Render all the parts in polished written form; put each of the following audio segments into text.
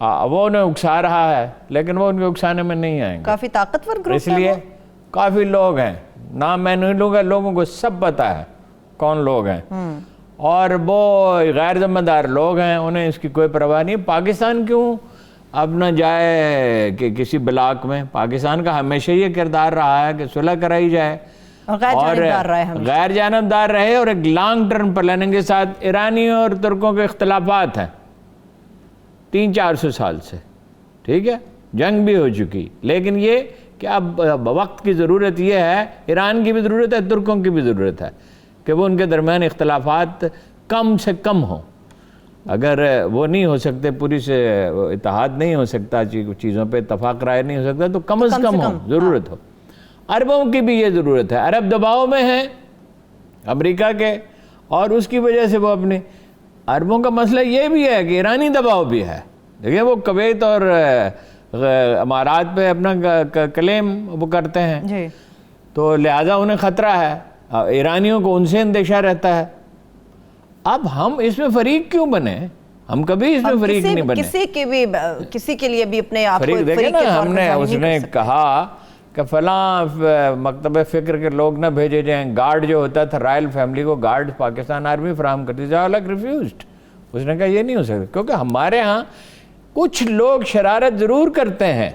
وہ انہیں اکسا رہا ہے لیکن وہ ان کے اکسانے میں نہیں آئیں گے. کافی طاقتور گروپ اس لیے کافی لوگ ہیں, نام میں نہیں لوں گا, لوگوں کو سب پتا ہے کون لوگ ہیں, اور وہ غیر ذمہ دار لوگ ہیں, انہیں اس کی کوئی پرواہ نہیں. پاکستان کیوں اب نہ جائے کہ کسی بلاک میں؟ پاکستان کا ہمیشہ یہ کردار رہا ہے کہ صلح کرائی جائے اور غیر جانبدار رہے, اور ایک لانگ ٹرم پلاننگ کے ساتھ. ایرانیوں اور ترکوں کے اختلافات ہیں 300-400 سال سے, ٹھیک ہے, جنگ بھی ہو چکی, لیکن یہ کہ اب وقت کی ضرورت یہ ہے, ایران کی بھی ضرورت ہے, ترکوں کی بھی ضرورت ہے کہ وہ ان کے درمیان اختلافات کم سے کم ہوں. اگر وہ نہیں ہو سکتے, پوری سے اتحاد نہیں ہو سکتا, چیزوں پہ اتفاق رائے نہیں ہو سکتا, تو کم از کم ہو, ضرورت ہو. عربوں کی بھی یہ ضرورت ہے, عرب دباؤ میں ہیں امریکہ کے, اور اس کی وجہ سے وہ اپنی عربوں کا مسئلہ یہ بھی ہے کہ ایرانی دباؤ بھی ہے. دیکھیں وہ کویت اور امارات پہ اپنا کلیم وہ کرتے ہیں, تو لہذا انہیں خطرہ ہے, ایرانیوں کو ان سے اندیشہ رہتا ہے. اب ہم اس میں فریق کیوں بنے؟ ہم کبھی اس میں فریق نہیں بنے. کسی کے لیے بھی اپنے آپ کو فریق دیکھیں نا, ہم نے اس نے کہا کہ فلاں مکتب فکر کے لوگ نہ بھیجے جائیں. گارڈ جو ہوتا تھا رائل فیملی کو گارڈ پاکستان آرمی فراہم کرتی تھی, الگ ریفیوزڈ. اس نے کہا یہ نہیں ہو سکتا, کیونکہ ہمارے ہاں کچھ لوگ شرارت ضرور کرتے ہیں,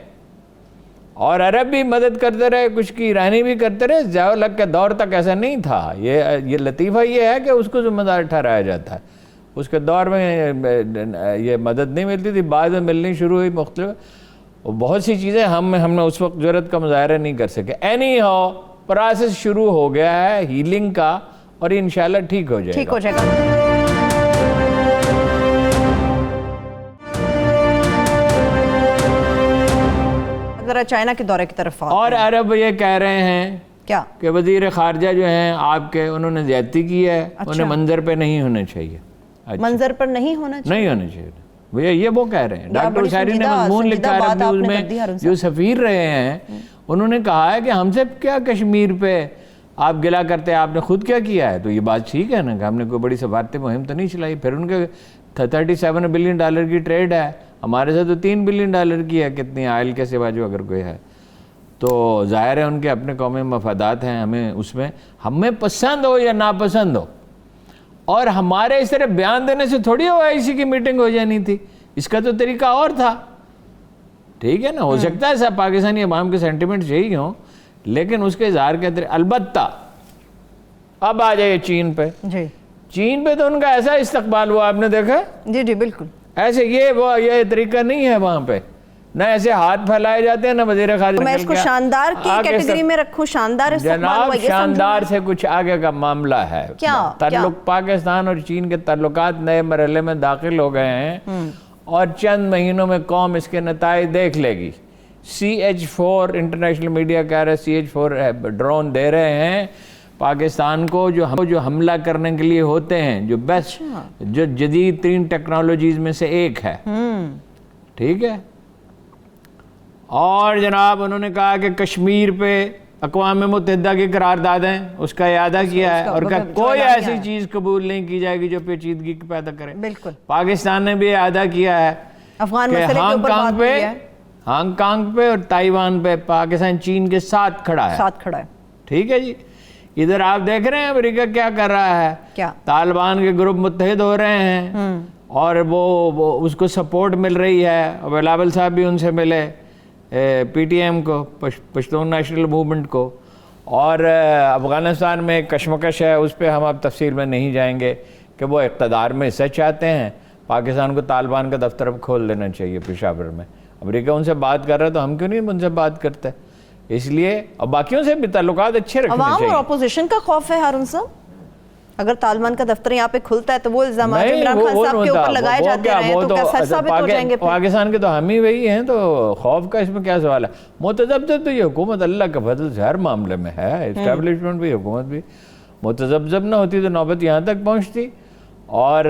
اور عرب بھی مدد کرتے رہے, کچھ کی ایرانی بھی کرتے رہے. ضیاء الحق کے دور تک ایسا نہیں تھا. یہ لطیفہ یہ ہے کہ اس کو ذمہ دار ٹھہرایا جاتا ہے. اس کے دور میں یہ مدد نہیں ملتی تھی, بعد میں ملنی شروع ہوئی مختلف. بہت سی چیزیں ہم نے اس وقت جرأت کا مظاہرہ نہیں کر سکے. اینی ہاؤ پروسیس شروع ہو گیا ہے ہیلنگ کا, اور یہ انشاءاللہ ٹھیک ہو جائے گا. ذرا چائنا کے دورے کی طرف اور عرب یہ کہہ رہے ہیں کیا کہ وزیر خارجہ جو ہیں آپ کے, انہوں نے زیادتی کی ہے, انہیں منظر پہ نہیں ہونا چاہیے. منظر پر نہیں ہونا چاہیے, یہ وہ کہہ رہے ہیں. ڈاکٹر شاعری نے مضمون لکھا ہے عرب نیوز میں, جو سفیر رہے ہیں, انہوں نے کہا ہے کہ ہم سے کیا کشمیر پہ آپ گلا کرتے ہیں, آپ نے خود کیا کیا ہے. تو یہ بات ٹھیک ہے نا کہ ہم نے کوئی بڑی سفارتی مہم تو نہیں چلائی. پھر ان کے 37 بلین ڈالر کی ٹریڈ ہے, ہمارے سے تو 3 بلین ڈالر کی ہے, کتنی آئل کے سوا جو اگر کوئی ہے. تو ظاہر ہے ان کے اپنے قومی مفادات ہیں, ہمیں اس میں ہمیں پسند ہو یا ناپسند ہو. اور ہمارے اس طرح بیان دینے سے تھوڑی OIC کی میٹنگ ہو جانی تھی, اس کا تو طریقہ اور تھا. ٹھیک ہے نا, ہو سکتا ہے سب پاکستانی عوام کے سینٹیمنٹ یہی ہوں, لیکن اس کے اظہار کے طریقے. البتہ اب آ جائے چین پہ. چین پہ تو ان کا ایسا استقبال ہوا, آپ نے دیکھا؟ جی بالکل. ایسے یہ طریقہ نہیں ہے وہاں پہ, نہ ایسے ہاتھ پھیلائے جاتے ہیں, نہ وزیر خارجہ. میں اس کو شاندار کی کیٹیگری میں رکھوں, شاندار استقبال ہوا. شاندار سے کچھ آگے کا معاملہ ہے. تعلق پاکستان اور چین کے تعلقات نئے مرحلے میں داخل ہو گئے ہیں, اور چند مہینوں میں قوم اس کے نتائج دیکھ لے گی. CH-4 انٹرنیشنل میڈیا کہہ رہا ہے CH-4 ڈرون دے رہے ہیں پاکستان کو, جو حملہ کرنے کے لیے ہوتے ہیں, جو بیسٹ, جو جدید ترین ٹیکنالوجیز میں سے ایک ہے. ٹھیک ہے. اور جناب انہوں نے کہا کہ کشمیر پہ اقوام متحدہ کی قراردادیں, اس کا اعادہ کیا ہے, اور کہا کوئی ایسی چیز قبول نہیں کی جائے گی جو پیچیدگی پیدا کرے. بالکل. پاکستان نے بھی اعادہ کیا ہے کہ ہانگ کانگ پہ اور تائیوان پہ پاکستان چین کے ساتھ کھڑا ہے. ٹھیک ہے جی. ادھر آپ دیکھ رہے ہیں امریکہ کیا کر رہا ہے, طالبان کے گروپ متحد ہو رہے ہیں, اور وہ اس کو سپورٹ مل رہی ہے. بلاول صاحب بھی ان سے ملے, PTM کو, پشتون نیشنل موومنٹ کو. اور افغانستان میں کشمکش ہے, اس پہ ہم اب تفصیل میں نہیں جائیں گے کہ وہ اقتدار میں حصہ چاہتے ہیں. پاکستان کو طالبان کا دفتر اب کھول دینا چاہیے پشاور میں. امریکہ ان سے بات کر رہا ہے تو ہم کیوں نہیں ان سے بات کرتے؟ اس لیے اب باقیوں سے بھی تعلقات اچھے رکھنے چاہیے. عوام اور اپوزیشن کا خوف ہے ہارون صاحب, اگر طالبان کا دفتر یہاں پہ کھلتا ہے تو وہ الزامات عمران خان صاحب کے اوپر لگائے جاتے ہیں تو کیا سچ ثابت ہو جائیں گے؟ پاکستان کے تو ہم ہی وہی ہیں, تو خوف کا اس میں کیا سوال ہے؟ متذبذب تو یہ حکومت اللہ کا فضل سے ہر معاملے میں ہے, اسٹیبلشمنٹ بھی حکومت بھی. متذبذب نہ ہوتی تو نوبت یہاں تک پہنچتی, اور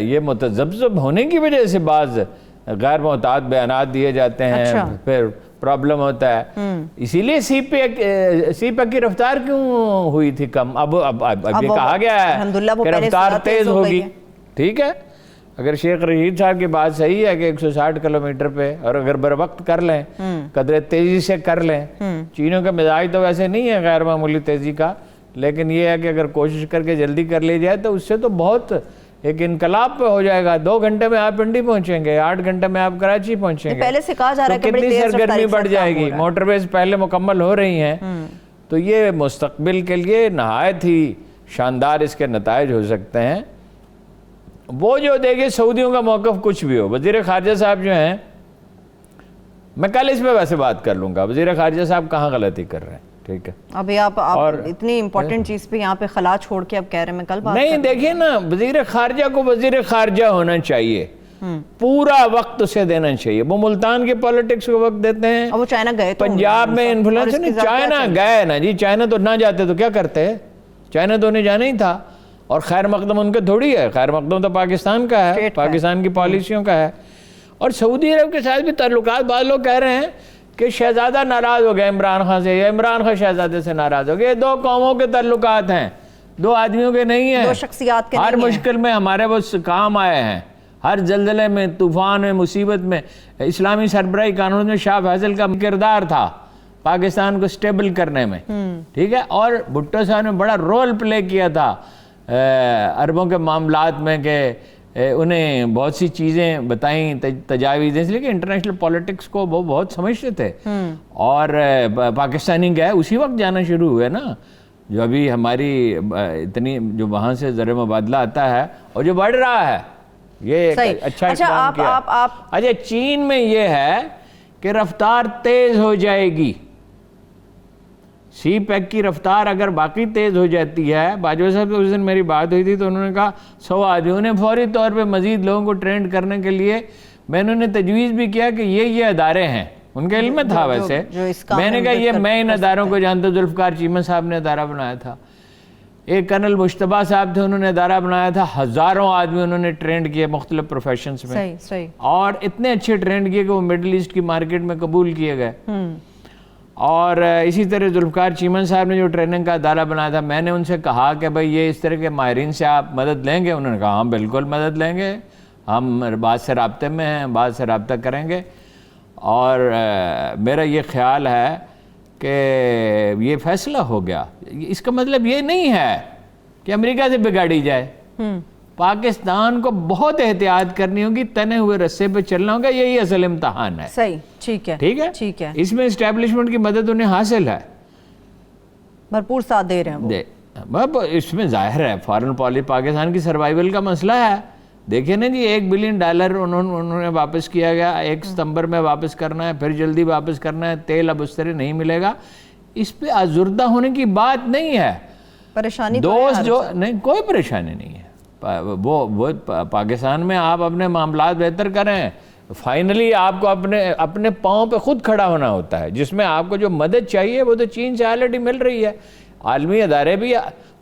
یہ متذبذب ہونے کی وجہ سے بعض غیر محتاط بیانات دیے جاتے ہیں, پھر پرابلم ہوتا ہے. اسی لیے سی پیک کی رفتار کیوں ہوئی تھی کم؟ اب یہ کہا گیا ہے کہ رفتار تیز ہوگی. ٹھیک ہے, اگر شیخ رشید صاحب کی بات صحیح ہے کہ 160 کلومیٹر پہ، اور اگر بر وقت کر لیں، قدر تیزی سے کر لیں، چینوں کا مزاج تو ویسے نہیں ہے غیر معمولی تیزی کا، لیکن یہ ہے کہ اگر کوشش کر کے جلدی کر لی جائے تو اس سے تو بہت ایک انقلاب پہ ہو جائے گا. 2 گھنٹے میں آپ پنڈی پہنچیں گے، 8 گھنٹے میں آپ کراچی پہنچیں گے. پہلے سے کہا جا رہا ہے کہ کتنی سرگرمی بڑھ جائے گی. موٹر ویز پہلے مکمل ہو رہی ہیں، تو یہ مستقبل کے لیے نہایت ہی شاندار اس کے نتائج ہو سکتے ہیں. وہ جو دیکھیں سعودیوں کا موقف کچھ بھی ہو، وزیر خارجہ صاحب جو ہیں، میں کل اس پہ ویسے بات کر لوں گا وزیر خارجہ صاحب کہاں غلطی کر رہے ہیں. ٹھیک ہے، ابھی آپ اتنی امپورٹنٹ چیز پہ یہاں پہ خلا چھوڑ کے اب کہہ رہے ہیں میں کل بات نہیں. دیکھیں نا، وزیر خارجہ کو وزیر خارجہ ہونا چاہیے، پورا وقت اسے دینا چاہیے. وہ ملتان کے پالیٹکس کو وقت دیتے ہیں. وہ چائنا گئے تو پنجاب میں انفلوئنس نہیں، چائنا گئے نا جی. چائنا تو نہ جاتے تو کیا کرتے؟ چائنا تو انہیں جانا ہی تھا. اور خیر مقدم ان کے تھوڑی ہے، خیر مقدم تو پاکستان کا ہے، پاکستان کی پالیسیوں کا ہے. اور سعودی عرب کے ساتھ بھی تعلقات، بعض لوگ کہہ رہے ہیں کہ شہزادہ ناراض ہو گیا عمران خان سے، یا عمران خان شہزادے سے ناراض ہو گیا. یہ 2 قوموں کے تعلقات ہیں، 2 آدمیوں کے نہیں ہیں، 2 شخصیات کے نہیں ہیں. ہر مشکل میں ہمارے وہ کام آئے ہیں، ہر زلزلے میں، طوفان میں، مصیبت میں. اسلامی سربراہی قانون میں شاہ فیصل کا کردار تھا پاکستان کو سٹیبل کرنے میں، ٹھیک ہے. اور بھٹو صاحب نے بڑا رول پلے کیا تھا عربوں کے معاملات میں، کہ انہیں بہت سی چیزیں بتائیں، تجاویزیں، اس لیے کہ انٹرنیشنل پالیٹکس کو وہ بہت سمجھتے تھے. اور پاکستانی گئے اسی وقت جانا شروع ہوئے نا، جو ابھی ہماری اتنی جو وہاں سے زر مبادلہ آتا ہے اور جو بڑھ رہا ہے، یہ اچھا اقدام کیا. اچھا، چین میں یہ ہے کہ رفتار تیز ہو جائے گی. سی پیک کی رفتار اگر باقی تیز ہو جاتی ہے، باجوہ صاحب سے اس دن میری بات ہوئی تھی تو انہوں نے کہا 100 آدمی، انہیں فوری طور پہ مزید لوگوں کو ٹرینڈ کرنے کے لیے میں نے انہیں تجویز بھی کیا کہ یہ ادارے ہیں. ان کے علم میں تھا ویسے. میں نے کہا یہ میں ان اداروں کو جانتا ہوں. ذوالفقار چیمہ صاحب نے ادارہ بنایا تھا، ایک کرنل مشتبہ صاحب تھے، انہوں نے ادارہ بنایا تھا. ہزاروں آدمی انہوں نے ٹرینڈ کیے مختلف پروفیشنز میں، اور اتنے اچھے ٹرینڈ کیے کہ وہ مڈل ایسٹ کی مارکیٹ میں قبول کیے گئے. اور اسی طرح ذوالفقار چیمن صاحب نے جو ٹریننگ کا ادارہ بنایا تھا، میں نے ان سے کہا کہ بھائی یہ اس طرح کے ماہرین سے آپ مدد لیں گے؟ انہوں نے کہا ہاں بالکل مدد لیں گے، ہم بعض سے رابطے میں ہیں، بعض سے رابطہ کریں گے. اور میرا یہ خیال ہے کہ یہ فیصلہ ہو گیا. اس کا مطلب یہ نہیں ہے کہ امریکہ سے بگاڑی جائے. پاکستان کو بہت احتیاط کرنی ہوگی، تنے ہوئے رسے پہ چلنا ہوگا. یہی اصل امتحان ہے. صحیح، ٹھیک ہے، ٹھیک ہے. اس میں اسٹیبلشمنٹ کی مدد انہیں حاصل ہے، بھرپور ساتھ دے رہے ہیں وہ. اس میں ظاہر ہے فارن پالیسی پاکستان کی سروائیول کا مسئلہ ہے. دیکھیں نا جی، $1 بلین انہوں نے واپس کیا گیا، 1 ستمبر میں واپس کرنا ہے، پھر جلدی واپس کرنا ہے. تیل اب اس طرح نہیں ملے گا. اس پہ آزردہ ہونے کی بات نہیں ہے. پریشانی دوست جو نہیں، کوئی پریشانی نہیں ہے. وہ پاکستان میں آپ اپنے معاملات بہتر کریں. فائنلی آپ کو اپنے پاؤں پہ خود کھڑا ہونا ہوتا ہے، جس میں آپ کو جو مدد چاہیے وہ تو چین سے آلریڈی مل رہی ہے. عالمی ادارے بھی،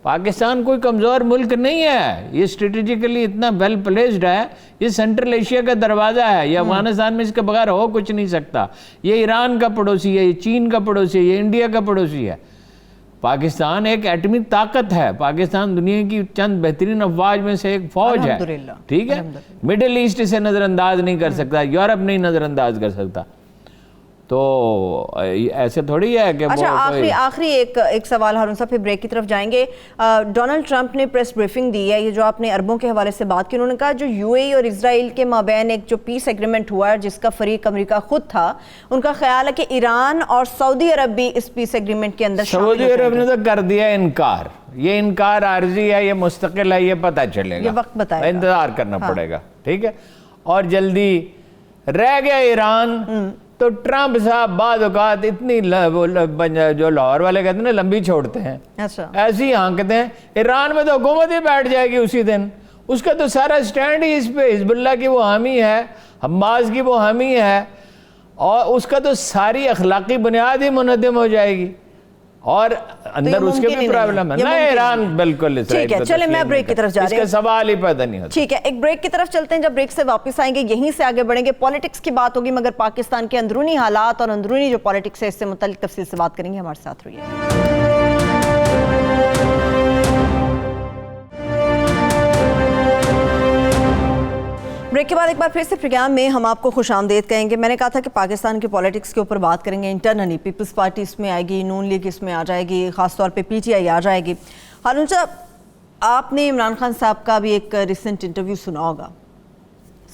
پاکستان کوئی کمزور ملک نہیں ہے، یہ اسٹریٹجیکلی اتنا ویل پلیسڈ ہے. یہ سینٹرل ایشیا کا دروازہ ہے. یہ افغانستان میں اس کے بغیر ہو کچھ نہیں سکتا. یہ ایران کا پڑوسی ہے، یہ چین کا پڑوسی ہے، یہ انڈیا کا پڑوسی ہے. پاکستان ایک ایٹمی طاقت ہے. پاکستان دنیا کی چند بہترین افواج میں سے ایک فوج ہے، ٹھیک ہے. مڈل ایسٹ اسے نظر انداز نہیں کر سکتا، یورپ نہیں نظر انداز کر سکتا. تو ایسے تھوڑی ہے کہ اچھا، آخری ایک سوال ہارون صاحب، پھر بریک کی طرف جائیں گے. ڈونلڈ ٹرمپ نے پریس بریفنگ دی ہے، یہ جو آپ نے عربوں کے حوالے سے بات کی، انہوں نے کہا جو UAE اور اسرائیل کے مابین ایک جو پیس ایگریمنٹ ہوا ہے جس کا فریق امریکہ خود تھا، ان کا خیال ہے کہ ایران اور سعودی عرب بھی اس پیس ایگریمنٹ کے اندر شامل ہو جائیں گے. سعودی عرب نے تو کر دیا انکار. یہ انکار عارضی ہے، یہ مستقل ہے، یہ پتہ چلے گا، یہ وقت بتائے گا، انتظار کرنا پڑے گا، ٹھیک ہے. اور جلدی رہ گیا ایران. تو ٹرمپ صاحب بعض اوقات اتنی جو لاہور والے کہتے ہیں نا لمبی چھوڑتے ہیں، ایسی ہی ہانکتے ہیں. ایران میں تو حکومت ہی بیٹھ جائے گی اسی دن. اس کا تو سارا سٹینڈ ہی اس پہ حزب اللہ کی وہ حامی ہے، حماس کی وہ حامی ہے، اور اس کا تو ساری اخلاقی بنیاد ہی منہدم ہو جائے گی. اور اندر اس کے بھی پرابلم ہے. نہیں، ایران بالکل ٹھیک ہے. چلیں میں بریک کی طرف جا رہے ہیں، اس کا سوال ہی پیدا نہیں ہوتا. ٹھیک ہے، ایک بریک کی طرف چلتے ہیں. جب بریک سے واپس آئیں گے یہیں سے آگے بڑھیں گے. پالیٹکس کی بات ہوگی، مگر پاکستان کے اندرونی حالات اور اندرونی جو پالیٹکس ہے اس سے متعلق تفصیل سے بات کریں گے. ہمارے ساتھ رہیے. بریک کے بعد ایک بار پھر سے پروگرام میں ہم آپ کو خوش آمدید کہیں گے. میں نے کہا تھا کہ پاکستان کی پالیٹکس کے اوپر بات کریں گے. انٹرنلی پیپلز پارٹی اس میں آئے گی, نون لیگ اس میں آ جائے گی, خاص طور پہ پی ٹی آئی آ جائے گی. ہارون صاحب, آپ نے عمران خان صاحب کا بھی ایک ریسنٹ انٹرویو سنا ہوگا.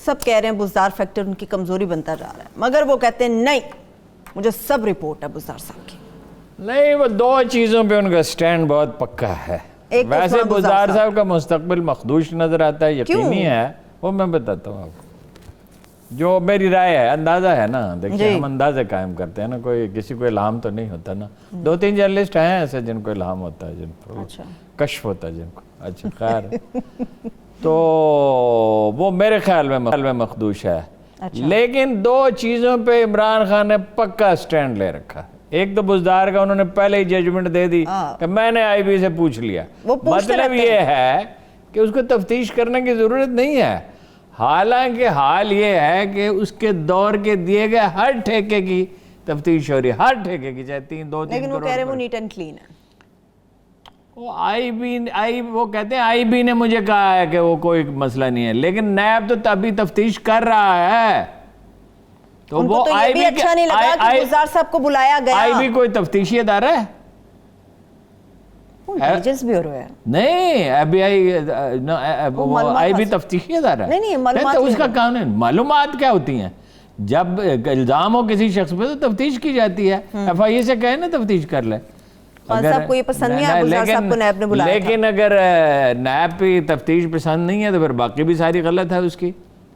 سب کہہ رہے ہیں بزدار فیکٹر ان کی کمزوری بنتا جا رہا ہے, مگر وہ کہتے ہیں نہیں, مجھے سب رپورٹ ہے بزدار صاحب کی. نہیں, وہ دو چیزوں پہ ان کا سٹینڈ بہت پکا ہے. ویسے بزدار صاحب کا مستقبل مخدوش نظر آتا ہے, یقینی ہے, وہ میں بتاتا ہوں آپ کو. جو میری رائے ہے, اندازہ ہے نا, دیکھیے ہم اندازے قائم کرتے ہیں نا, کوئی کسی کو الہام تو نہیں ہوتا نا. 2-3 جرنلسٹ ہیں ایسے جن کو الہام ہوتا ہے, جن کو کشف ہوتا ہے جن کو. اچھا خیر, تو وہ میرے خیال میں مخدوش ہے. لیکن دو چیزوں پہ عمران خان نے پکا سٹینڈ لے رکھا. ایک تو بزدار کا انہوں نے پہلے ہی ججمنٹ دے دی کہ میں نے آئی بی سے پوچھ لیا. مطلب یہ ہے کہ اس کو تفتیش کرنے کی ضرورت نہیں ہے. حالانکہ حال یہ ہے کہ اس کے دور کے دیے گئے ہر ٹھیکے کی تفتیش ہو رہی ہے, ہر ٹھیکے کی, چاہے 2-3 کروڑ. لیکن وہ کہہ رہے ہیں وہ نیٹ اینڈ کلین ہے. وہ کہتے ہیں آئی بی نے مجھے کہا ہے کہ وہ کوئی مسئلہ نہیں ہے, لیکن نیب تو ابھی تفتیش کر رہا ہے. تو وہ آئی بی اچھا نہیں لگا کہ گلزار صاحب کو بلایا گیا. آئی بی کوئی تفتیشی ادارہ ہے؟ انٹیلیجنس بیورو ہے. نہیں, آئی بی تفتیشی ادارہ ہے. نہیں, تو اس کا کام نہیں. معلومات کیا ہوتی ہیں؟ جب الزام ہو کسی شخص پہ تو تفتیش کی جاتی ہے. ایف آئی اے سے کہے نا تفتیش کر لے. صاحب کو یہ پسند نہیں ہے, گلزار صاحب کو نیب نے بلایا تھا. لیکن اگر نیب پہ تفتیش پسند نہیں ہے تو پھر باقی بھی ساری غلط ہے اس کی.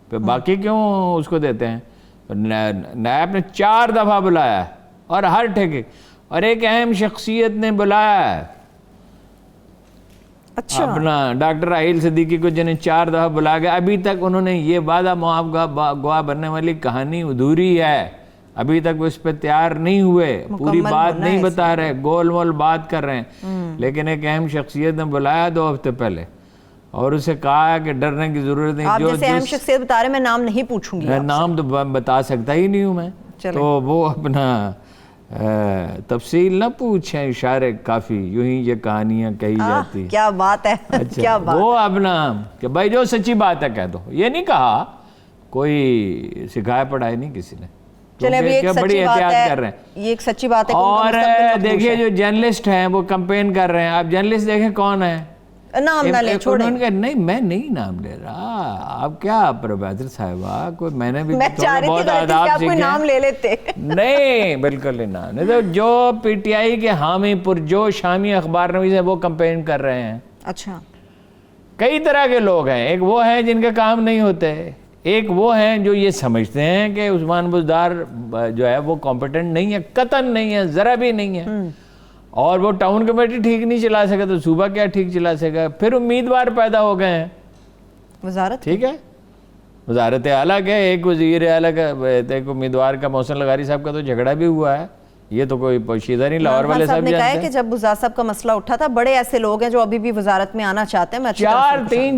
پھر باقی کیوں اس کو دیتے ہیں؟ نیب نے 4 دفعہ بلایا ہے, اور ہر ٹھیکے, اور ایک اہم شخصیت نے بلایا ہے. اچھا, اپنا ڈاکٹر راحیل صدیقی کو, جنہیں 4 دفعہ بلا گیا. ابھی تک انہوں نے یہ وعدہ معاف گواہ بننے والی کہانی ادھوری ہے. ابھی تک وہ اس پہ تیار نہیں ہوئے, پوری بات نہیں بتا رہے, گول مول بات کر رہے ہیں. لیکن ایک اہم شخصیت نے بلایا 2 ہفتے پہلے, اور اسے کہا ہے کہ ڈرنے کی ضرورت نہیں. آپ جیسے اہم شخصیت بتا رہے, میں نام نہیں پوچھوں گی. نام تو بتا سکتا ہی نہیں ہوں میں. تو وہ اپنا تفصیل نہ پوچھیں, اشارے کافی, یوں ہی یہ کہانیاں کہی جاتی. کیا بات ہے, کیا بات. وہ اپنا کہ بھائی جو سچی بات ہے کہہ دو. یہ نہیں کہا, کوئی سکھایا پڑھائی نہیں کسی نے. چلے ابھی ایک سچی بات ہے, یہ ایک سچی بات ہے. اور دیکھیے جو جرنلسٹ ہیں وہ کمپین کر رہے ہیں. آپ جرنلسٹ دیکھیں کون ہے, نام نہ لے, چھوڑیں. نہیں, میں نہیں نام لے رہا. آپ کیا پروفیسر صاحبہ, کوئی میں نے بھی بہت آداب سیکھے. نام لے لیتے. نہیں, بالکل نہیں. تو جو پی ٹی آئی کے حامی پرجوش شامی اخبار نویس ہیں وہ کمپین کر رہے ہیں. اچھا, کئی طرح کے لوگ ہیں. ایک وہ ہیں جن کے کام نہیں ہوتے, ایک وہ ہیں جو یہ سمجھتے ہیں کہ عثمان بزدار جو ہے وہ کمپیٹنٹ نہیں ہے, قطعاً نہیں ہے, ذرا بھی نہیں ہے. اور وہ ٹاؤن کمیٹی ٹھیک نہیں چلا سکا تو صوبہ کیا ٹھیک چلا سکا. پھر امیدوار پیدا ہو گئے ہیں. وزارت ٹھیک ہے, وزارت اعلیٰ کے ایک وزیر اعلیٰ کا, ایک امیدوار کا, محسن لغاری صاحب کا تو جھگڑا بھی ہوا ہے. یہ تو کوئی پوشیدہ نہیں, لاہور والے صاحب نے کہا ہے کہ جب بزدار صاحب کا مسئلہ اٹھا تھا, بڑے ایسے لوگ ہیں جو ابھی بھی وزارت میں آنا چاہتے ہیں.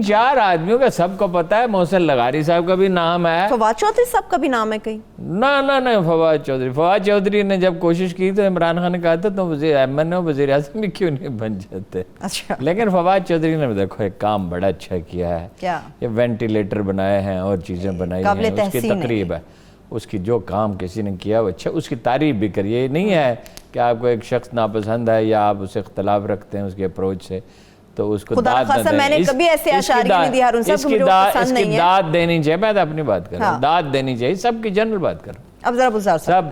4 آدمیوں کا سب کو پتا ہے. محسن لغاری صاحب کا بھی نام ہے, فواد چودھری صاحب کا بھی نام ہے کہیں. نہ فواد چودھری نے جب کوشش کی تو عمران خان نے کہا تھا تو وزیر اعظم بھی کیوں نہیں بن جاتے. لیکن فواد چودھری نے دیکھو ایک کام بڑا اچھا کیا ہے, یہ وینٹیلیٹر بنائے ہیں اور چیزیں بنائی ہیں, اس کی تقریب ہے. اس کی جو کام کسی نے کیا وہ اچھا, اس کی تعریف بھی کریے. یہ نہیں ہے کہ آپ کو ایک شخص ناپسند ہے یا آپ اسے اختلاف رکھتے ہیں اس کے اپروچ سے تو اس کو داد نہ دیں. میں نے کبھی ایسے اشعاری نہیں دی ہارون صاحب, اس کی داد دینی چاہیے. میں تو اپنی بات کر رہا ہوں, داد دینی چاہیے, سب کی جنرل بات کر رہا ہوں. اب ذرا بزدار صاحب,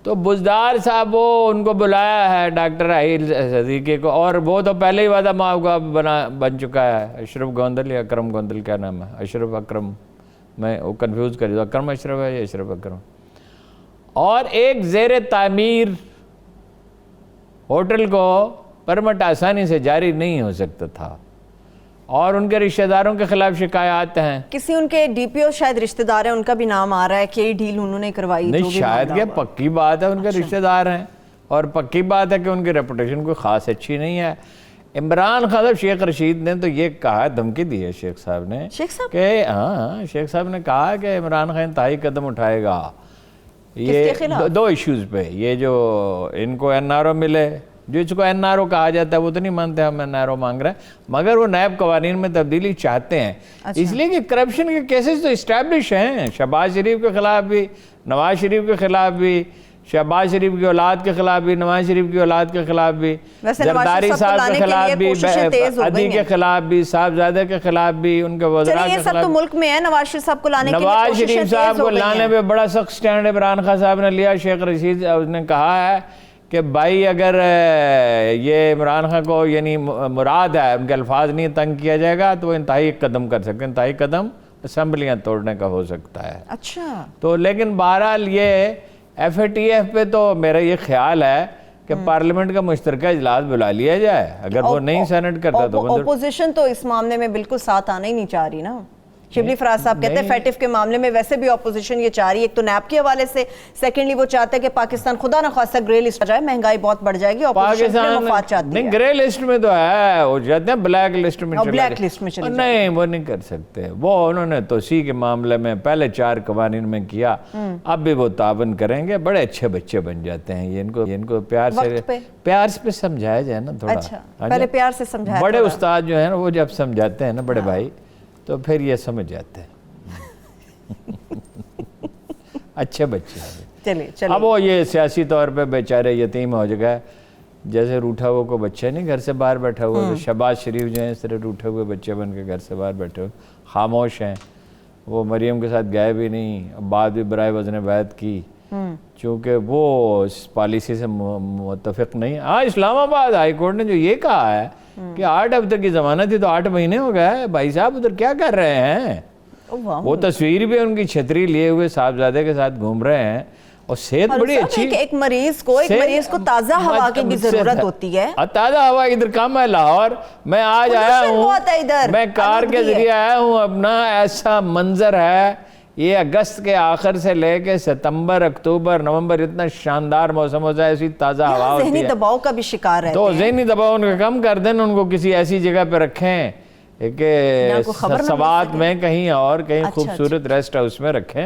تو بزدار صاحب وہ ان کو بلایا ہے ڈاکٹر راحیل صدیقی کو, اور وہ تو پہلے ہی وعدہ معاف بن چکا ہے. اشرف گوندل یا اکرم گوندل کیا نام ہے, اشرف اکرم, میں وہ کنفیوز کر دوں, اکرم اشرف ہے یا اشرف اکرم. اور ایک زیر تعمیر ہوٹل کو پرمٹ آسانی سے جاری نہیں ہو سکتا تھا, اور ان کے رشتہ داروں کے خلاف شکایات ہیں. کسی ان کے ڈی پی او شاید رشتہ دار ہیں, ان کا بھی نام آ رہا ہے کہ یہ ڈیل انہوں نے کروائی. نہیں, شاید کہ پکی بات ہے ان کے رشتہ دار ہیں, اور پکی بات ہے کہ ان کی ریپوٹیشن کوئی خاص اچھی نہیں ہے. عمران خان صاحب, شیخ رشید نے تو یہ کہا, دھمکی دی ہے شیخ صاحب نے کہ ہاں, شیخ صاحب نے کہا کہ عمران خان انتہائی قدم اٹھائے گا یہ 2 ایشوز پہ. یہ جو ان کو این آر او ملے جو اس کو NRO کہا جاتا ہے وہ تو نہیں مانتے ہم NRO مانگ رہے ہیں، مگر وہ نیب قوانین میں تبدیلی چاہتے ہیں، اس لیے کہ کرپشن کے کیسز تو اسٹیبلش ہیں، شہباز شریف کے خلاف بھی، نواز شریف کے خلاف بھی، شہباز شریف کی اولاد کے خلاف بھی، نواز شریف کی اولاد کے خلاف بھی، زرداری صاحب کے خلاف بھی، عدی کے خلاف بھی، صاحبزادہ کے خلاف بھی، ان کے وزراء کے خلاف۔ تو ملک میں ہے نواز شریف صاحب کو لانے کے لیے نواز شریف صاحب کو لانے پہ بڑا سخت سٹینڈ عمران خان صاحب نے لیا۔ شیخ رشید اس نے کہا ہے کہ بھائی اگر یہ عمران خان کو یعنی مراد ہے، ان کے الفاظ نہیں تنگ کیا جائے گا تو وہ انتہائی قدم کر سکتے ہیں، انتہائی قدم اسمبلیاں توڑنے کا ہو سکتا ہے۔ اچھا تو لیکن بہرحال یہ FATF پہ تو میرا یہ خیال ہے کہ پارلیمنٹ کا مشترکہ اجلاس بلا لیا جائے، اگر وہ نہیں سینٹ کرتا تو اپوزیشن تو اس معاملے میں بالکل ساتھ آنا ہی نہیں چاہ رہی نا۔ شبلی فراز صاحب کہتے ہیں FATF کے معاملے میں ویسے بھی اپوزیشن یہ چاہ رہی ہے، ایک تو نیب کے حوالے سے، سیکنڈلی وہ چاہتے ہیں کہ پاکستان خدا نہ خواستہ گرے لسٹ آ جائے، مہنگائی بہت بڑھ جائے گی، اپوزیشن اپنے مفاد چاہتی ہے۔ نہیں گرے لسٹ میں تو ہے، وہ چاہتے ہیں بلیک لسٹ میں چلے نہیں، وہ نہیں کر سکتے، وہ انہوں نے توسیع کے معاملے میں پہلے 4 قوانین میں کیا، اب بھی وہ تعاون کریں گے، بڑے اچھے بچے بن جاتے ہیں، ان کو پیار سے سمجھایا جائے نا تھوڑا، پہلے پیار سے سمجھایا۔ بڑے استاد جو ہیں وہ جب سمجھاتے ہیں نا بڑے بھائی تو پھر یہ سمجھ جاتے ہیں، اچھے بچے ہیں۔ اب وہ یہ سیاسی طور پہ بیچارے یتیم ہو جگہ، جیسے روٹھا ہوا کو بچہ نہیں گھر سے باہر بیٹھا ہوا، شہباز شریف جو ہیں اس طرح روٹھے ہوئے بچے بن کے گھر سے باہر بیٹھے ہوئے خاموش ہیں، وہ مریم کے ساتھ گئے بھی نہیں، بعد بھی برائے وزن بیعت کی، چونکہ وہ اس پالیسی سے متفق نہیں۔ اسلام آباد ہائی کورٹ نے جو یہ کہا ہے کہ 8 ہفتے کی ضمانت تھی تو 8 مہینے ہو گئے، بھائی صاحب ادھر کیا کر رہے ہیں؟ وہ تصویر بھی ان کی چھتری لیے ہوئے صاحبزادے کے ساتھ گھوم رہے ہیں، اور صحت بڑی اچھی۔ ایک مریض کو تازہ ہوا کی بھی ضرورت ہوتی ہے، تازہ ہوا ادھر کم ہے لاہور، میں آج آیا ہوں، میں کار کے ذریعے آیا ہوں، اپنا ایسا منظر ہے، یہ اگست کے آخر سے لے کے ستمبر اکتوبر نومبر اتنا شاندار موسم ہوتا ہے، ایسی تازہ ہوا ہوتی ہے۔ ذہنی دباؤ کا بھی شکار ہے، تو ذہنی دباؤ ان کا کم کر دیں، ان کو کسی ایسی جگہ پہ رکھیں کہ سوات میں کہیں اور کہیں خوبصورت ریسٹ ہاؤس میں رکھیں،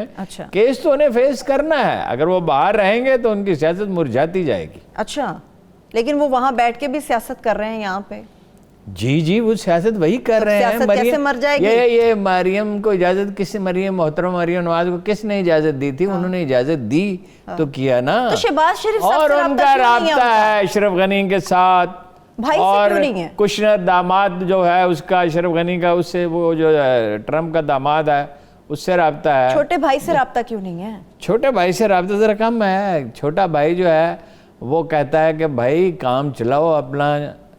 کیس تو انہیں فیس کرنا ہے، اگر وہ باہر رہیں گے تو ان کی سیاست مرجھاتی جائے گی۔ اچھا لیکن وہ وہاں بیٹھ کے بھی سیاست کر رہے ہیں یہاں پہ؟ جی وہ سیاست وہی کر رہے ہیں۔ کیسے مر جائے گی؟ یہ مریم کو اجازت محترم مریم نواز کو کس نے اجازت دی تھی؟ انہوں نے اجازت دی تو کیا نا، تو شہباز شریف اور ان کا رابطہ ہے اشرف غنی کے ساتھ، اور کشنر داماد جو ہے اس کا، اشرف غنی کا، اس سے وہ جو ٹرمپ کا داماد ہے اس سے رابطہ ہے۔ چھوٹے بھائی سے رابطہ کیوں نہیں ہے؟ چھوٹے بھائی سے رابطہ ذرا کم ہے، چھوٹا بھائی جو ہے وہ کہتا ہے کہ بھائی کام چلاؤ اپنا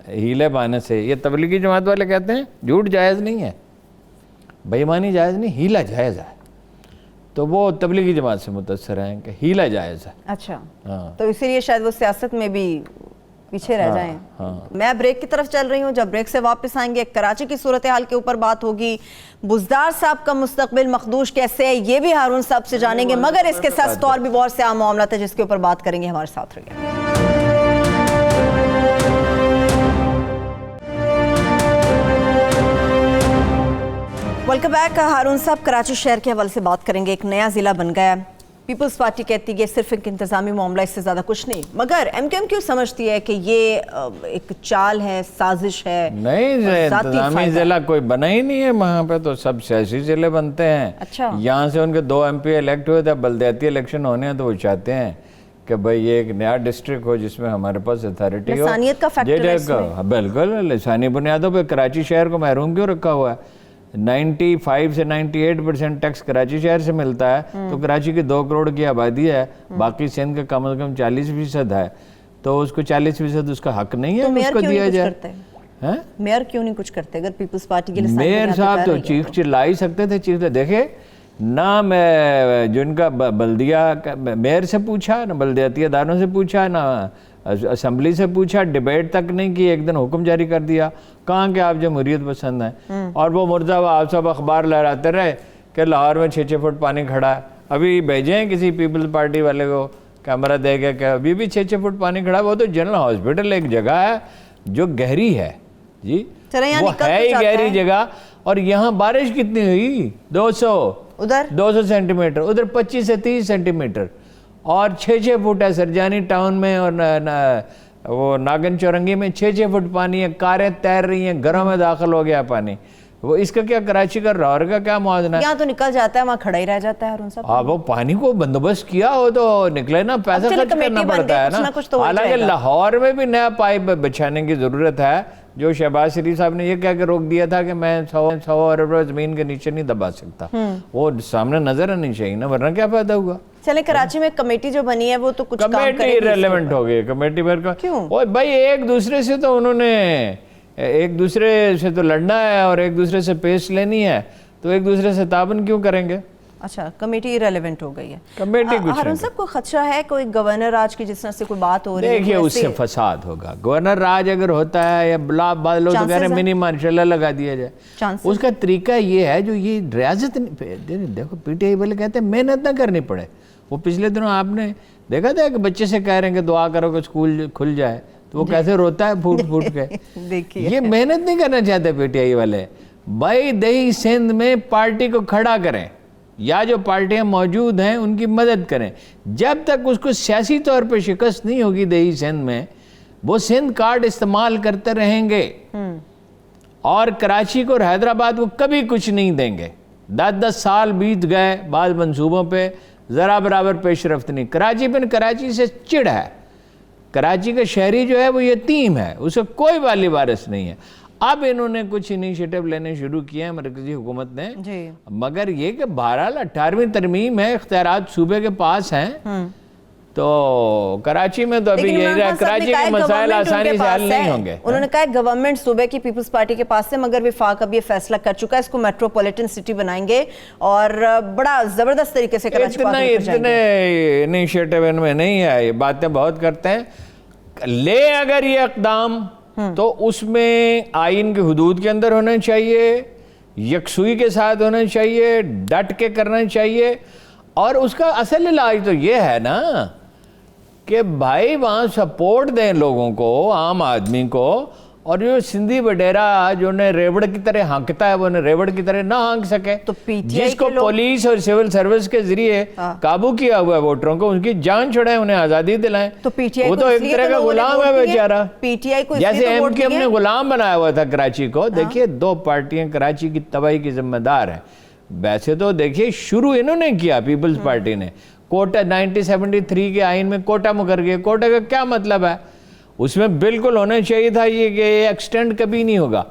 ہیلے بانے سے۔ یہ تبلیغی جماعت والے کہتے ہیں جھوٹ جائز نہیں ہے، بے ایمانی جائز نہیں، ہیلا جائز ہے، تو وہ تبلیغی جماعت سے متاثر ہیں کہ ہیلا جائز ہے۔ اچھا تو اسی لیے شاید وہ سیاست میں بھی پیچھے رہ جائیں۔ میں بریک کی طرف چل رہی ہوں، جب بریک سے واپس آئیں گے کراچی کی صورتحال کے اوپر بات ہوگی، بزدار صاحب کا مستقبل مخدوش کیسے ہے یہ بھی ہارون صاحب سے جانیں گے، مگر اس کے ساتھ اور بھی بہت سے عام معاملات ہیں جس کے اوپر بات کریں گے، ہمارے ساتھ رہیے۔ Welcome back. ہارون صاحب کراچی شہر کے حوالے سے بات کریں گے، ایک نیا ضلع بن گیا ہے، پیپلز پارٹی کہتی ہے صرف ایک انتظامی معاملہ، اس سے زیادہ کچھ نہیں، مگر ایم کیو ایم کیوں سمجھتی ہے کہ یہ ایک چال ہے، سازش ہے؟ نہیں، انتظامی ضلع کوئی بنا ہی نہیں ہے وہاں پہ، تو سب سیاسی ضلع بنتے ہیں۔ اچھا یہاں سے ان کے 2 MP الیکٹ ہوئے تھے، بلدیاتی الیکشن ہونے ہیں تو وہ چاہتے ہیں کہ بھئی یہ ایک نیا ڈسٹرکٹ ہو جس میں ہمارے پاس اتھارٹی ہو۔ لسانیت کا فیکٹر ہے اس میں؟ بالکل، لسانی بنیادوں پہ کراچی شہر کو محروم کیوں رکھا ہوا ہے؟ 95 سے 98% ٹیکس کراچی شہر سے ملتا ہے، تو کراچی کی 2 کروڑ کی آبادی ہے، باقی سندھ کا کم از کم 40% ہے، تو اس کو 40% اس کا حق نہیں ہے اس کو دیا جائے۔ میئر کیوں نہیں کچھ کرتے؟ اگر پیپلز پارٹی کے میئر صاحب تو چیخ چلا ہی سکتے تھے، چیخ دیکھے نہ میں جو ان کا بلدیہ میئر سے پوچھا، نہ بلدیاتی اداروں سے پوچھا، نہ اسمبلی سے پوچھا، ڈیبیٹ تک نہیں کی، ایک دن حکم جاری کر دیا، کہاں کہ آپ جمہوریت پسند ہیں، اور وہ مرزا آپ سب اخبار لہراتے رہے کہ لاہور میں 6 فٹ پانی کھڑا ہے۔ ابھی بھیجے ہیں کسی پیپلز پارٹی والے کو کیمرہ دے کے کہ ابھی بھی 6 فٹ پانی کھڑا ہے، وہ تو جنرل ہاسپٹل ایک جگہ ہے جو گہری ہے، جی وہ ہے ہی گہری جگہ، اور یہاں بارش کتنی ہوئی؟ 200 سینٹی میٹر، ادھر 25 سے 30 سینٹی میٹر، اور 6 فٹ ہے سرجانی ٹاؤن میں اور وہ ناگن چورنگی میں 6 فٹ پانی ہے, کاریں تیر رہی ہیں, گھروں میں داخل ہو گیا پانی. وہ اس کا کیا کراچی کا لاہور کا کیا موازنہ ہے؟ یہاں تو نکل جاتا ہے, وہاں کھڑا ہی رہ جاتا ہے ہارون صاحب. وہ پانی کو بندوبست کیا ہو تو نکلے نا, پیسہ خرچ کرنا پڑتا ہے نا. حالانکہ لاہور میں بھی نیا پائپ بچھانے کی ضرورت ہے, جو شہباز شریف صاحب نے یہ کہہ کے روک دیا تھا کہ میں 100 ارب زمین کے نیچے نہیں دبا سکتا. وہ سامنے نظر آنی چاہیے نا, ورنہ کیا فائدہ ہوگا. چلیں کراچی میں کمیٹی جو بنی ہے وہ تو کچھ کام کرے گی. کمیٹی ریلیونٹ ہو گئی کمیٹی پر. کیوں بھائی, ایک دوسرے سے تو انہوں نے ایک دوسرے سے تو لڑنا ہے اور ایک دوسرے سے پیش لینی ہے, تو ایک دوسرے سے تعاون کیوں کریں گے؟ اچھا, کمیٹی ریلیونٹ ہو گئی ہے. کمیٹی کچھ ہارون صاحب کو خدشہ ہے کوئی گورنر راج کی جس طرح سے کوئی بات ہو رہی ہے؟ دیکھیے اس سے فساد ہوگا. گورنر راج اگر ہوتا ہے یا بلا بعض لوگ تو کہہ رہے ہیں منی مارشل لا لگا دیا جائے. اس کا طریقہ یہ ہے جو یہ ریاست, دیکھو پی ٹی آئی والے کہتے ہیں محنت نہ کرنی پڑے. وہ پچھلے دنوں آپ نے دیکھا تھا کہ بچے سے کہہ رہے ہیں کہ دعا کرو کہ اسکول کھل جائے, تو وہ کیسے روتا ہے پھوٹ پھوٹ کے. یہ محنت نہیں کرنا چاہتے پی ٹی آئی والے. بھائی دیہی سندھ میں پارٹی کو کھڑا کریں, یا جو پارٹیاں موجود ہیں ان کی مدد کریں. جب تک اس کو سیاسی طور پہ شکست نہیں ہوگی دیہی سندھ میں, وہ سندھ کارڈ استعمال کرتے رہیں گے, اور کراچی کو اور حیدرآباد کو کبھی کچھ نہیں دیں گے. 10 سال بیت گئے بعض منصوبوں پہ, ذرا برابر پیش رفت نہیں. کراچی سے چڑ ہے. کراچی کا شہری جو ہے وہ یتیم ہے, اس کا کوئی والی وارث نہیں ہے. اب انہوں نے کچھ انیشیٹو لینے شروع کیے ہیں مرکزی حکومت نے, مگر یہ کہ بہرحال 18ویں ترمیم ہے, اختیارات صوبے کے پاس ہیں, تو کراچی میں تو ابھی یہ ہے, کراچی کے مسائل آسانی سے حل نہیں ہوں گے. انہوں نے کہا گورنمنٹ صوبے کی پیپلز پارٹی کے پاس ہے, مگر وفاق اب یہ فیصلہ کر چکا ہے اس کو میٹروپولیٹن سٹی بنائیں گے اور بڑا زبردست طریقے سے کراچی کو آگے لے جائیں گے. اتنے انیشیٹو ان میں نہیں ہے, یہ باتیں بہت کرتے ہیں. لے اگر یہ اقدام تو اس میں آئین کے حدود کے اندر ہونا چاہیے, یکسوئی کے ساتھ ہونا چاہیے, ڈٹ کے کرنا چاہیے. اور اس کا اصل علاج تو یہ ہے نا کہ بھائی وہاں سپورٹ دیں لوگوں کو, عام آدمی کو, اور جو سندھی وڈیرا جو نے ریوڑ کی طرح ہانکتا ہے وہ نے ریوڑ کی طرح نہ ہانک سکے. جس کو پولیس اور سول سروس کے ذریعے قابو کیا ہوا ہے ووٹروں کو, ان کی جان چھڑائیں, انہیں آزادی دلائیں. وہ تو ایک طرح کا غلام ہے بیچارہ, جیسے ایم کیو ایم نے غلام بنایا ہوا تھا کراچی کو. دیکھیے 2 پارٹیاں کراچی کی تباہی کی ذمہ دار ہیں. ویسے تو دیکھیے شروع انہوں نے کیا, پیپلز پارٹی نے. کوٹا 1973 کے آئین میں کوٹا مکر گیا. کوٹا کا کیا مطلب ہے؟ اس میں بالکل ہونا چاہیے تھا یہ کہ ایکسٹینڈ کبھی نہیں ہوگا.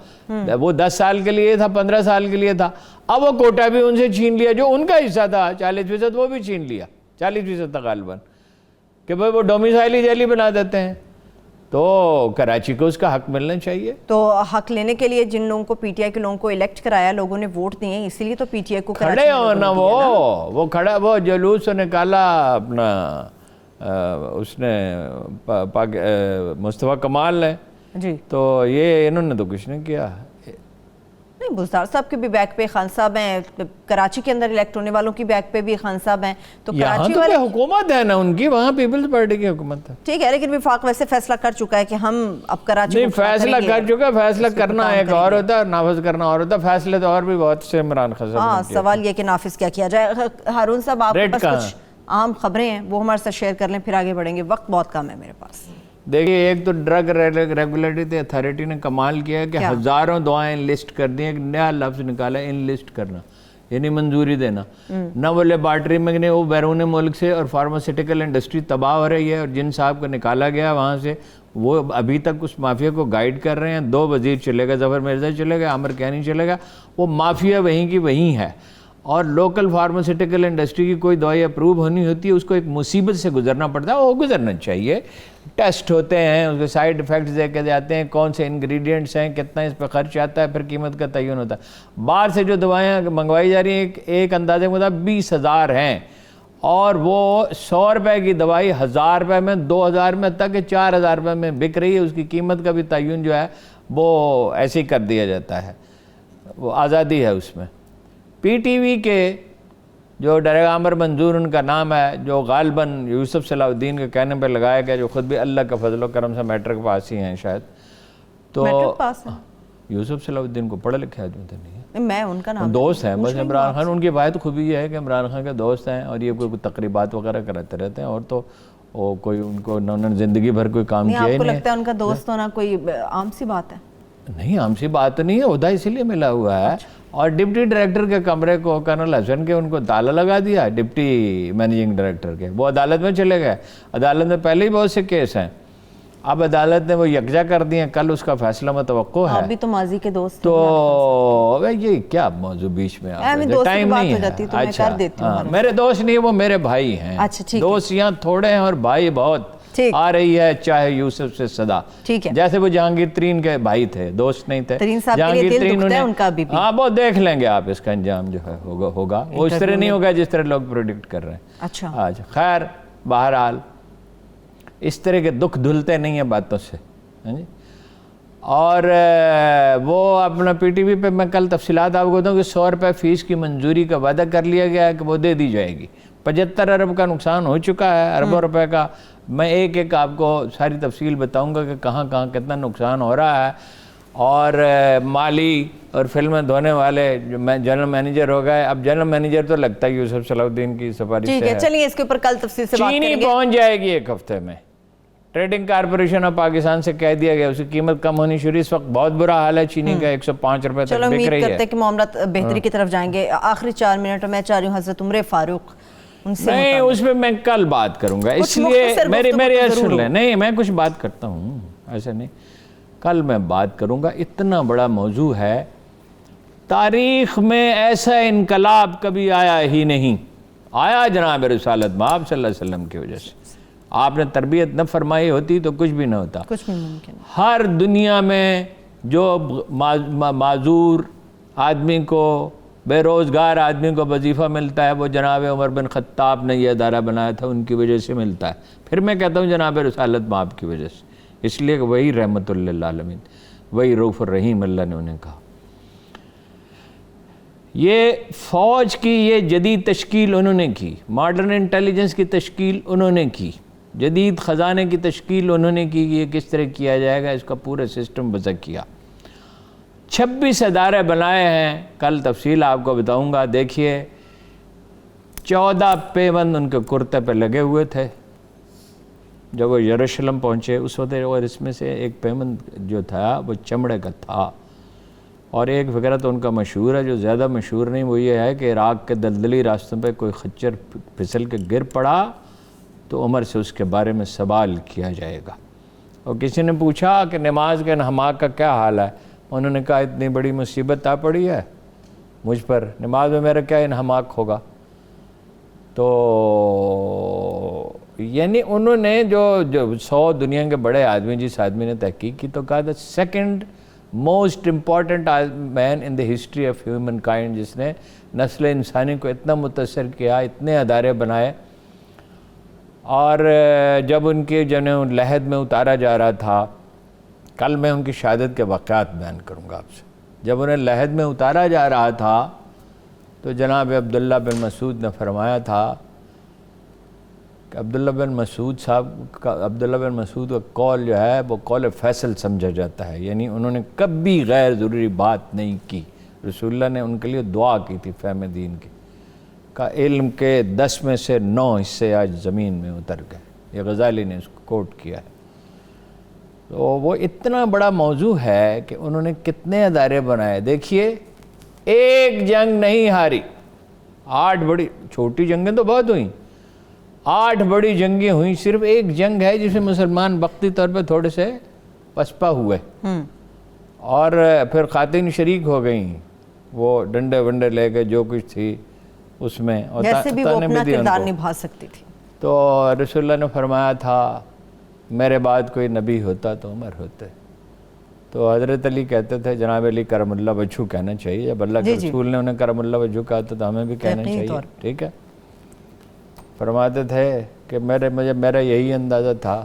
وہ 10 سال کے لیے تھا, 15 سال کے لیے تھا. اب وہ کوٹا بھی ان سے چھین لیا, جو ان کا حصہ تھا 40% وہ بھی چھین لیا, 40% تھا غالباً, کہ بھائی وہ ڈومیسائل جیلی بنا دیتے ہیں. تو کراچی کو اس کا حق ملنا چاہیے. تو حق لینے کے لیے جن لوگوں کو پی ٹی آئی کے لوگوں کو الیکٹ کرایا, لوگوں نے ووٹ دیے, اسی لیے تو پی ٹی آئی کو کھڑے ہونا. وہ کھڑا, وہ جلوس نکالا اپنا, اس نے مصطفیٰ کمال نے, تو یہ انہوں نے تو کچھ نہیں کیا. نہیں, بزدار صاحب کے بھی بیک پہ خان صاحب ہیں, کراچی کے اندر الیکٹ ہونے والوں کی بیک پہ بھی خان صاحب ہیں. تو یہاں تو حکومت ہے نا ان کی, وہاں پیپلز پارٹی کی حکومت ہے. ٹھیک ہے, لیکن وفاق ویسے فیصلہ کر چکا ہے کہ ہم اب کراچی نہیں, فیصلہ کر چکا. فیصلہ کرنا ایک اور ہوتا ہے, نافذ کرنا اور ہوتا ہے. فیصلے تو اور بھی بہت سے عمران خان صاحب. ہاں, سوال یہ کہ نافذ کیا کیا جائے. ہارون صاحب آپ کے پاس کچھ عام خبریں ہیں وہ ہمارے ساتھ شیئر کر لیں, پھر آگے بڑھیں گے, وقت بہت کم ہے میرے پاس. دیکھیے ایک تو ڈرگ ریگولیٹری اتھارٹی نے کمال کیا ہے کہ ہزاروں دعائیں لسٹ کر دی ہیں. ایک نیا لفظ نکالا ہے, ان لسٹ کرنا, یعنی منظوری دینا. نہ وہ لیبارٹری میں وہ بیرون ملک سے, اور فارماسیوٹیکل انڈسٹری تباہ ہو رہی ہے, اور جن صاحب کو نکالا گیا وہاں سے وہ ابھی تک اس مافیا کو گائیڈ کر رہے ہیں. 2 وزیر چلے گئے, ظفر مرزا چلے گئے, عامر کیانی چلے گا. وہ مافیا وہیں کی وہیں ہے. اور لوکل فارماسیوٹیکل انڈسٹری کی کوئی دوائی اپروو ہونی ہوتی ہے, اس کو ایک مصیبت سے گزرنا پڑتا ہے. وہ گزرنا چاہیے, ٹیسٹ ہوتے ہیں, اس کے سائیڈ ایفیکٹس دیکھے جاتے ہیں, کون سے انگریڈینٹس ہیں, کتنا اس پہ خرچ آتا ہے, پھر قیمت کا تعین ہوتا ہے. باہر سے جو دوائیں منگوائی جا رہی ہیں ایک اندازے مطابق 20,000 ہیں, اور وہ 100 روپے کی دوائی 1000 روپے میں, 2000 میں, تک کہ 4000 روپے میں بک رہی ہے. اس کی قیمت کا بھی تعین جو ہے وہ ایسے ہی کر دیا جاتا ہے. وہ آزادی ہے اس میں. پی ٹی وی کے جو ڈائریکٹر عامر منظور ان کا نام ہے, جو غالباً یوسف صلاح الدین کے کہنے پہ لگایا گیا, جو خود بھی اللہ کا فضل و کرم سے میٹرک پاس ہی ہیں شاید. تو یوسف صلاح الدین کو پڑھا لکھا ہے جو نہیں ہے, میں ان کا نام دوست ہیں بس عمران خان. ان کی بات خوبی یہ ہے کہ عمران خان کے دوست ہیں, اور یہ کوئی تقریبات وغیرہ کراتے رہتے ہیں, اور تو وہ کوئی ان کو انہوں نے زندگی بھر کوئی کام کیا ہی آپ کو نہیں لگتا ہے ان کا دوست ہونا کوئی عام سی بات ہے؟ نہیں عام سی بات نہیں ہے، عہدہ اسی لیے ملا ہوا ہے. اور ڈپٹی ڈائریکٹر کے کمرے کو کرنل حسن کے ان کو تالا لگا دیا ڈپٹی مینیجنگ ڈائریکٹر کے. وہ عدالت میں چلے گئے، عدالت میں پہلے ہی بہت سے کیس ہیں، اب عدالت نے وہ یکجا کر دیے، کل اس کا فیصلہ متوقع ہے. آپ بھی تو ماضی کے دوست تو یہ کیا موضوع بیچ میں ٹائم نہیں ہے. اچھا میرے دوست نہیں، وہ میرے بھائی ہیں. دوست یہاں تھوڑے ہیں اور بھائی بہت. آ رہی ہے چاہے یوسف سے صدا، جیسے وہ جہانگیر ترین کے بھائی تھے، دوست نہیں تھے. جہانگیر ترین ہاں وہ دیکھ لیں گے آپ، اس کا انجام جو ہے ہوگا وہ اس طرح نہیں ہوگا جس طرح لوگ پروڈکٹ کر رہے ہیں. اچھا خیر بہرحال اس طرح کے دکھ دھلتے نہیں ہیں باتوں سے. اور وہ اپنا پی ٹی وی پہ میں کل تفصیلات آپ کو بتاؤں کہ 100 روپے فیس کی منظوری کا وعدہ کر لیا گیا ہے کہ وہ دے دی جائے گی. 75 ارب کا نقصان ہو چکا ہے، اربوں روپے کا. میں ایک ایک آپ کو ساری تفصیل بتاؤں گا کہ کہاں کہاں کتنا نقصان ہو رہا ہے. اور مالی اور فلمیں دھونے والے جو جنرل مینیجر ہو گئے، اب جنرل مینیجر تو لگتا ہے یوسف صلاح الدین کی سفارش سے ہے. چلیے اس کے اوپر کل تفصیل سے بات کریں گے. چینی پہنچ جائے گی ایک ہفتے میں. ٹریڈنگ کارپوریشن آف پاکستان سے کہہ دیا گیا، اس کی قیمت کم ہونی شروع. اس وقت بہت برا حال ہے چینی کا، 105 روپے تک بک رہی ہے. چلو امید کرتے ہیں کہ معاملات بہتری کی طرف جائیں گے. آخری 4 منٹ میں چاہ رہی ہوں حضرت عمر فاروق نہیں، اس پہ میں کل بات کروں گا، اس لیے میری سن لیں. نہیں میں کچھ بات کرتا ہوں، ایسے نہیں، کل میں بات کروں گا. اتنا بڑا موضوع ہے، تاریخ میں ایسا انقلاب کبھی آیا ہی نہیں. آیا جناب رسالت مآب صلی اللہ علیہ وسلم کی وجہ سے. آپ نے تربیت نہ فرمائی ہوتی تو کچھ بھی نہ ہوتا. کچھ بھی ممکن. ہر دنیا میں جو معذور آدمی کو، بے روزگار آدمی کو وظیفہ ملتا ہے، وہ جناب عمر بن خطاب نے یہ ادارہ بنایا تھا، ان کی وجہ سے ملتا ہے. پھر میں کہتا ہوں جناب رسالت مآب کی وجہ سے، اس لیے کہ وہی رحمت للعالمین، وہی رؤوف الرحیم اللہ نے انہیں کہا. یہ فوج کی یہ جدید تشکیل انہوں نے کی، ماڈرن انٹیلیجنس کی تشکیل انہوں نے کی، جدید خزانے کی تشکیل انہوں نے کی. یہ کس طرح کیا جائے گا، اس کا پورا سسٹم وضع کیا. 26 ادارے بنائے ہیں، کل تفصیل آپ کو بتاؤں گا. دیکھیے 14 پیوند ان کے کرتے پہ لگے ہوئے تھے جب وہ یروشلم پہنچے اس وقت. اور اس میں سے ایک پیوند جو تھا وہ چمڑے کا تھا. اور ایک فقرہ تو ان کا مشہور ہے جو زیادہ مشہور نہیں، وہ یہ ہے کہ عراق کے دلدلی راستوں پہ کوئی خچر پھسل کے گر پڑا تو عمر سے اس کے بارے میں سوال کیا جائے گا. اور کسی نے پوچھا کہ نماز کے انہماک کا کیا حال ہے، انہوں نے کہا اتنی بڑی مصیبت آ پڑی ہے مجھ پر، نماز میں میرا کیا انہماک ہوگا. تو یعنی انہوں نے جو 100 دنیا کے بڑے آدمی، جس آدمی نے تحقیق کی تو کہا تھا second most important man in the history of humankind, جس نے نسل انسانی کو اتنا متاثر کیا، اتنے ادارے بنائے. اور جب ان کے جنہیں لحد میں اتارا جا رہا تھا، کل میں ان کی شہادت کے واقعات بیان کروں گا آپ سے. جب انہیں لحد میں اتارا جا رہا تھا تو جناب عبداللہ بن مسعود نے فرمایا تھا کہ عبداللہ بن مسعود کا قول جو ہے وہ قول فیصل سمجھا جاتا ہے. یعنی انہوں نے کبھی غیر ضروری بات نہیں کی. رسول اللہ نے ان کے لیے دعا کی تھی فہم دین کی، کا علم کے 10 میں سے 9 حصے آج زمین میں اتر گئے. یہ غزالی نے اس کو کوٹ کیا ہے. تو وہ اتنا بڑا موضوع ہے کہ انہوں نے کتنے ادارے بنائے. دیکھیے ایک جنگ نہیں ہاری، 8 بڑی، چھوٹی جنگیں تو بہت ہوئیں، 8 بڑی جنگیں ہوئیں. صرف ایک جنگ ہے جس میں مسلمان وقتی طور پہ تھوڑے سے پسپا ہوئے اور پھر خواتین شریک ہو گئیں، وہ ڈنڈے ونڈے لے کے جو کچھ تھی اس میں، اور ویسے بھی وہ اپنا کردار نبھا سکتی تھی. تو رسول اللہ نے فرمایا تھا میرے بعد کوئی نبی ہوتا تو عمر ہوتے. تو حضرت علی کہتے تھے جناب علی کرم اللہ وجہہ کہنا چاہیے. جب اللہ کے رسول نے انہیں کرم اللہ وجہہ کہا تو ہمیں بھی کہنا چاہیے. ٹھیک ہے. فرماتے تھے کہ میرا یہی اندازہ تھا.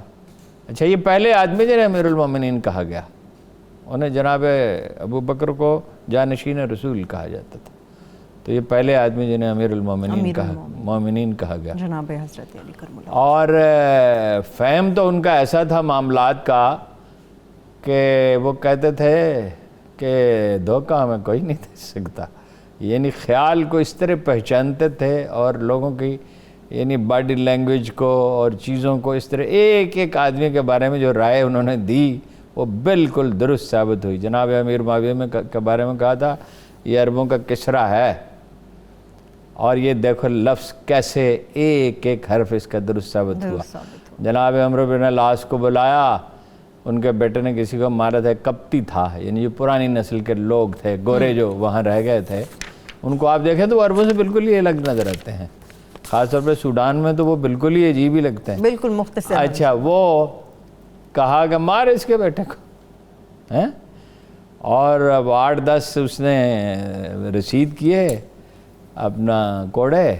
اچھا یہ پہلے آدمی جنہیں امیر المومنین کہا گیا، انہیں جناب ابو بکر کو جانشین رسول کہا جاتا تھا. تو یہ پہلے آدمی جنہیں امیر المومنین کہا گیا جناب حضرت علی کرم اللہ. اور فہم تو ان کا ایسا تھا معاملات کا کہ وہ کہتے تھے کہ دھوکہ ہمیں کوئی نہیں دے سکتا. یعنی خیال کو اس طرح پہچانتے تھے اور لوگوں کی یعنی باڈی لینگویج کو اور چیزوں کو اس طرح ایک ایک آدمی کے بارے میں جو رائے انہوں نے دی وہ بالکل درست ثابت ہوئی. جناب امیر معاویہ کے بارے میں کہا تھا یہ عربوں کا کسرا ہے، اور یہ دیکھو لفظ کیسے ایک ایک حرف اس کا درست ثابت ہوا. جناب عمرو بن العاص کو بلایا، ان کے بیٹے نے کسی کو مارا تھا، کپتی تھا، یعنی جو پرانی نسل کے لوگ تھے گورے جو وہاں رہ گئے تھے، ان کو آپ دیکھیں تو وہ عربوں سے بالکل ہی الگ نظر آتے ہیں. خاص طور پہ سوڈان میں تو وہ بالکل ہی عجیب ہی لگتے ہیں. بالکل مختصر. اچھا، وہ کہا کہ مار اس کے بیٹے کو، اور اب 8-10 اس نے رسید کیے اپنا کوڑے،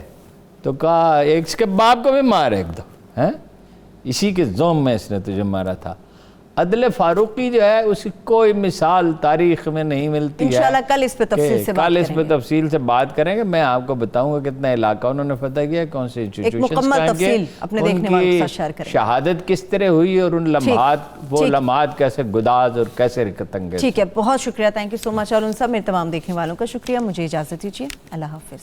تو کہا ایک اس کے باپ کو بھی مار ایک دو، اسی کے زوم میں اس نے تجھے مارا تھا. عدل فاروقی جو ہے اس کی کوئی مثال تاریخ میں نہیں ملتی ہے. انشاءاللہ کل اس پہ تفصیل سے بات کل کریں اس پہ تفصیل سے بات کریں گے. میں آپ کو بتاؤں گا کتنا علاقہ انہوں نے فتح کیا، کون سے انسٹیٹیوشنز قائم کیے، مکمل تفصیل اپنے دیکھنے والوں کے ساتھ شیئر کریں. شہادت کس طرح ہوئی اور ان لمحات وہ لمحات کیسے گداز اور کیسے رکتنگیز. ٹھیک ہے، بہت شکریہ، تھینک یو سو مچ. اور ان سب میرے تمام دیکھنے والوں کا شکریہ. مجھے اجازت دیجیے، اللہ حافظ.